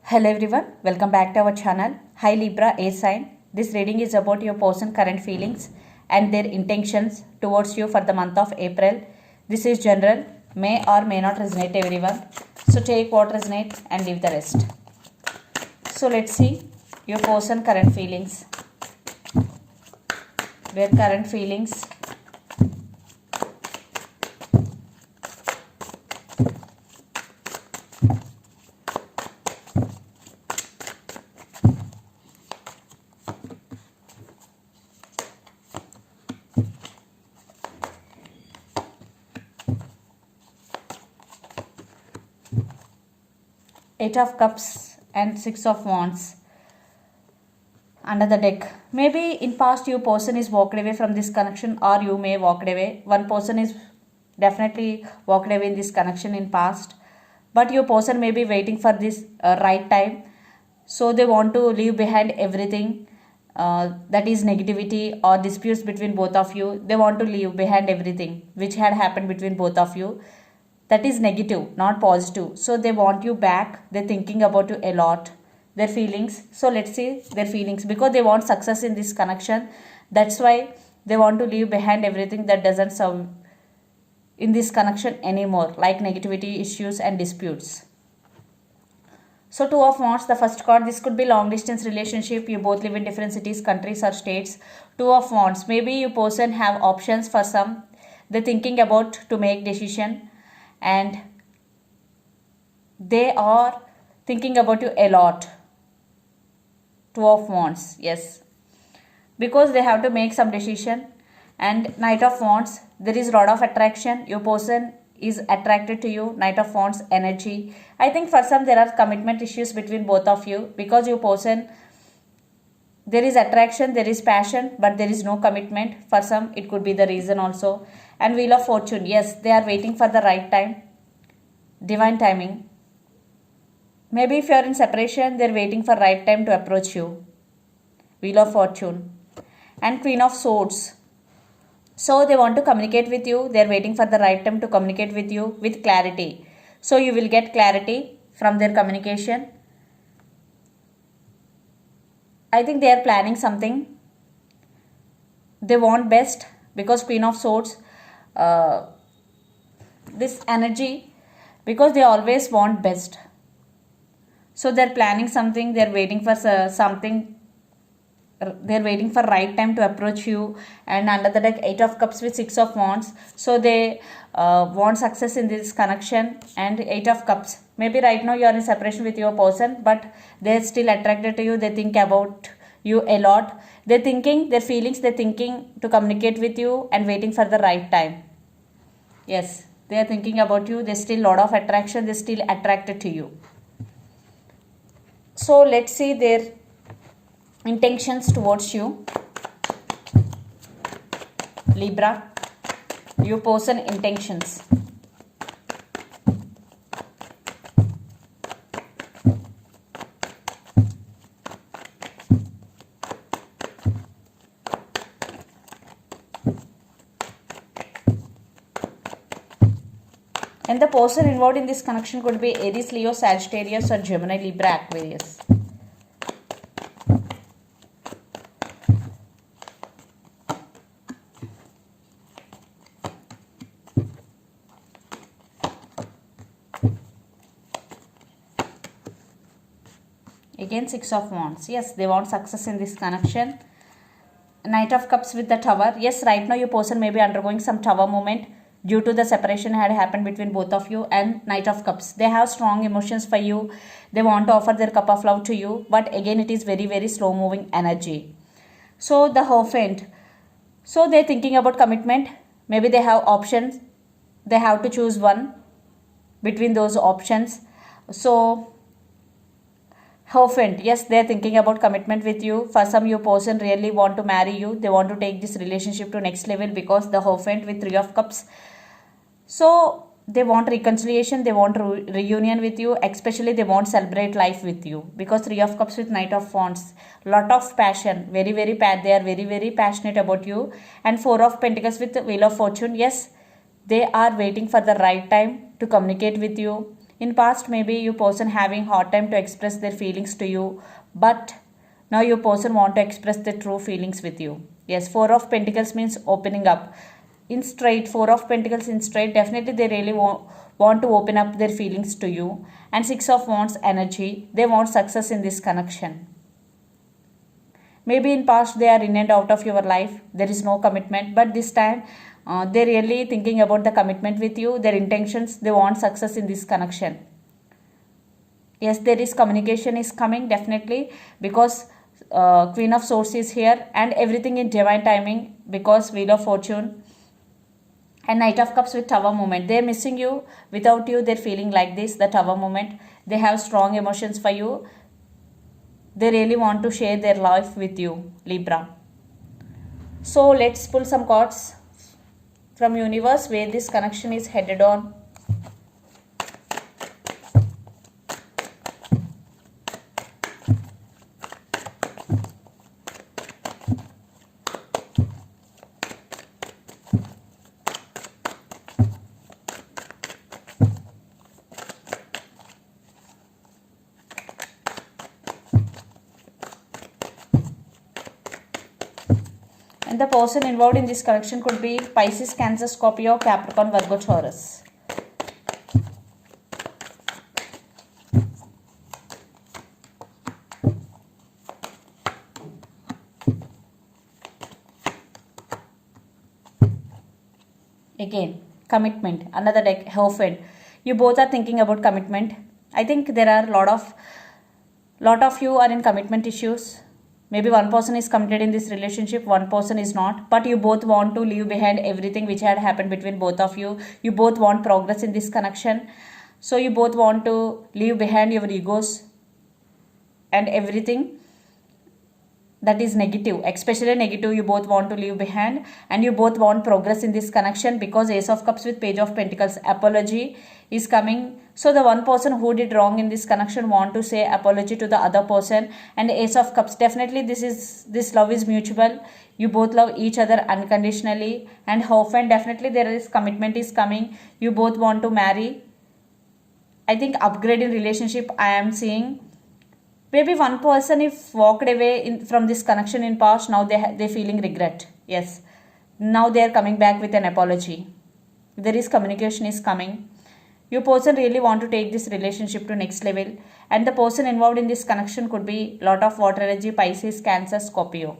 Hello everyone, welcome back to our channel. Hi Libra A sign. This reading is about your person's current feelings and their intentions towards you for the month of April. This is general, may or may not resonate everyone. So take what resonates and leave the rest. So let's see your person current feelings. Their current feelings. Eight of Cups and Six of Wands under the deck. Maybe in past your person is walked away from this connection, or you may walked away. One person is definitely walked away in this connection in past, but your person may be waiting for this right time. So they want to leave behind everything that is negativity or disputes between both of you. They want to leave behind everything which had happened between both of you, that is negative, not positive. So they want you back. They're thinking about you a lot. Their feelings. So let's see their feelings, because they want success in this connection. That's why they want to leave behind everything that doesn't serve in this connection anymore, like negativity, issues and disputes. So Two of Wands, the first card. This could be long distance relationship. You both live in different cities, countries or states. Two of Wands. Maybe your person have options for some. They're thinking about to make decision, and they are thinking about you a lot. Two of Wands, yes, because they have to make some decision. And Knight of Wands, there is a lot of attraction. Your person is attracted to you. Knight of Wands energy. I think for some there are commitment issues between both of you, because your person, there is attraction, there is passion, but there is no commitment. For some it could be the reason also. And Wheel of Fortune, yes, they are waiting for the right time, divine timing. Maybe if you are in separation, they are waiting for right time to approach you. Wheel of Fortune. And Queen of Swords. So they want to communicate with you. They are waiting for the right time to communicate with you with clarity. So you will get clarity from their communication. I think they are planning something. They want best, because Queen of Swords, this energy, because they always want best. So they're planning something. They're waiting for something. They're waiting for right time to approach you. And under the deck, Eight of Cups with Six of Wands. So they want success in this connection. And Eight of Cups, maybe right now you are in separation with your person, but they're still attracted to you. They think about you a lot. They're thinking their feelings. They're thinking to communicate with you and waiting for the right time. Yes, they are thinking about you. There's still a lot of attraction. They're still attracted to you. So let's see their intentions towards you. Libra, your person intentions. And the person involved in this connection could be Aries, Leo, Sagittarius or Gemini, Libra, Aquarius. Again, Six of Wands. Yes, they want success in this connection. Knight of Cups with the Tower. Yes, right now your person may be undergoing some tower moment due to the separation had happened between both of you. And Knight of Cups, they have strong emotions for you. They want to offer their cup of love to you, but again it is very, very slow moving energy. So the Hierophant, so they're thinking about commitment. Maybe they have options. They have to choose one between those options. So Hierophant, yes, they're thinking about commitment with you. For some, your person really want to marry you. They want to take this relationship to next level, because the Hierophant with Three of Cups. So they want reconciliation. They want reunion with you. Especially they want celebrate life with you, because Three of Cups with Knight of Wands. Lot of passion. Very, very they are very, very passionate about you. And Four of Pentacles with the Wheel of Fortune. Yes, they are waiting for the right time to communicate with you. In past, maybe your person having hard time to express their feelings to you, but now your person want to express their true feelings with you. Yes, Four of Pentacles means opening up. In straight, Four of Pentacles in straight, definitely they really want to open up their feelings to you. And Six of Wands energy, they want success in this connection. Maybe in past they are in and out of your life, there is no commitment, but this time they're really thinking about the commitment with you, their intentions, they want success in this connection. Yes, there is communication is coming definitely, because Queen of Swords is here, and everything in divine timing, because Wheel of Fortune and Knight of Cups with Tower moment. They're missing you. Without you, they're feeling like this, the Tower moment. They have strong emotions for you. They really want to share their life with you, Libra. So let's pull some cards from universe where this connection is headed on. And the person involved in this connection could be Pisces, Cancer, Scorpio, Capricorn, Virgo, Taurus. Again, commitment. Another deck, Hierophant. You both are thinking about commitment. I think there are lot of you are in commitment issues. Maybe one person is committed in this relationship, one person is not, but you both want to leave behind everything which had happened between both of you. You both want progress in this connection. So you both want to leave behind your egos and everything that is negative, especially negative, you both want to leave behind, and you both want progress in this connection, because Ace of Cups with Page of Pentacles, apology is coming. So the one person who did wrong in this connection want to say apology to the other person. And Ace of Cups, definitely this love is mutual. You both love each other unconditionally. And Hierophant, definitely there is commitment is coming. You both want to marry. I think upgrade in relationship I am seeing. Maybe one person if walked away from this connection in past, now they feeling regret. Yes, now they are coming back with an apology. There is communication is coming. Your person really want to take this relationship to next level, and the person involved in this connection could be lot of water energy, Pisces, Cancer, Scorpio.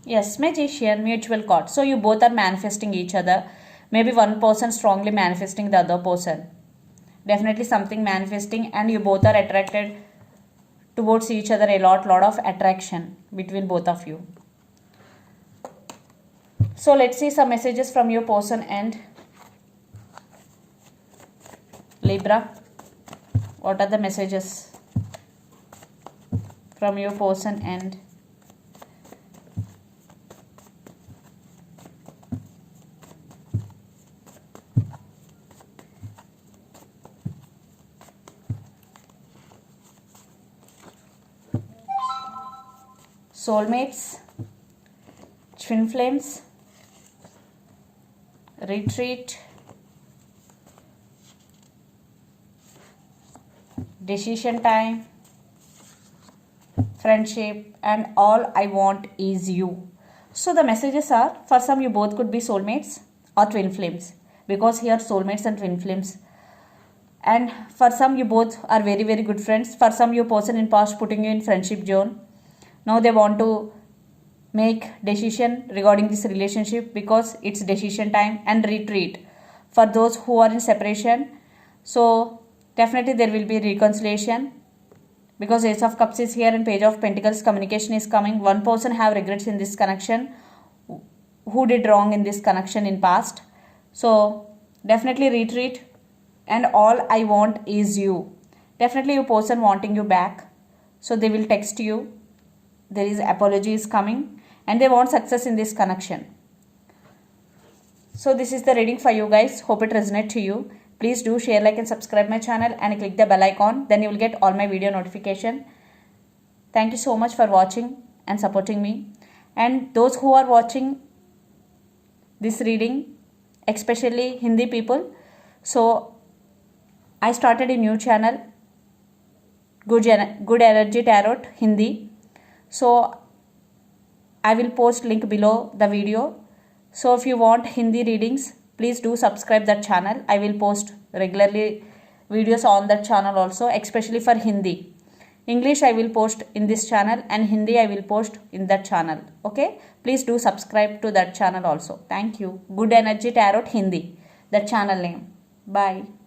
Yes, Magician, mutual card. So you both are manifesting each other. Maybe one person strongly manifesting the other person. Definitely something manifesting, and you both are attracted towards each other a lot of attraction between both of you. So let's see some messages from your person and Libra. What are the messages from your person and soulmates, twin flames, retreat, decision time, friendship, and all I want is you. So the messages are, for some you both could be soulmates or twin flames, because here soulmates and twin flames. And for some you both are very good friends. For some your person in past putting you in friendship zone. Now they want to make decision regarding this relationship, because it's decision time. And retreat for those who are in separation. So definitely there will be reconciliation, because Ace of Cups is here and Page of Pentacles, communication is coming. One person have regrets in this connection, who did wrong in this connection in past. So definitely retreat, and all I want is you. Definitely your person wanting you back, so they will text you. There is apology is coming, and they want success in this connection. So this is the reading for you guys. Hope it resonates to you. Please do share, like and subscribe my channel and click the bell icon. Then you will get all my video notification. Thank you so much for watching and supporting me. And those who are watching this reading, especially Hindi people, so I started a new channel, Good Energy Tarot Hindi. So I will post link below the video. So if you want Hindi readings, please do subscribe that channel. I will post regularly videos on that channel also, especially for Hindi. English I will post in this channel and Hindi I will post in that channel. Okay, please do subscribe to that channel also. Thank you. Good Energy Tarot Hindi, that channel name. Bye.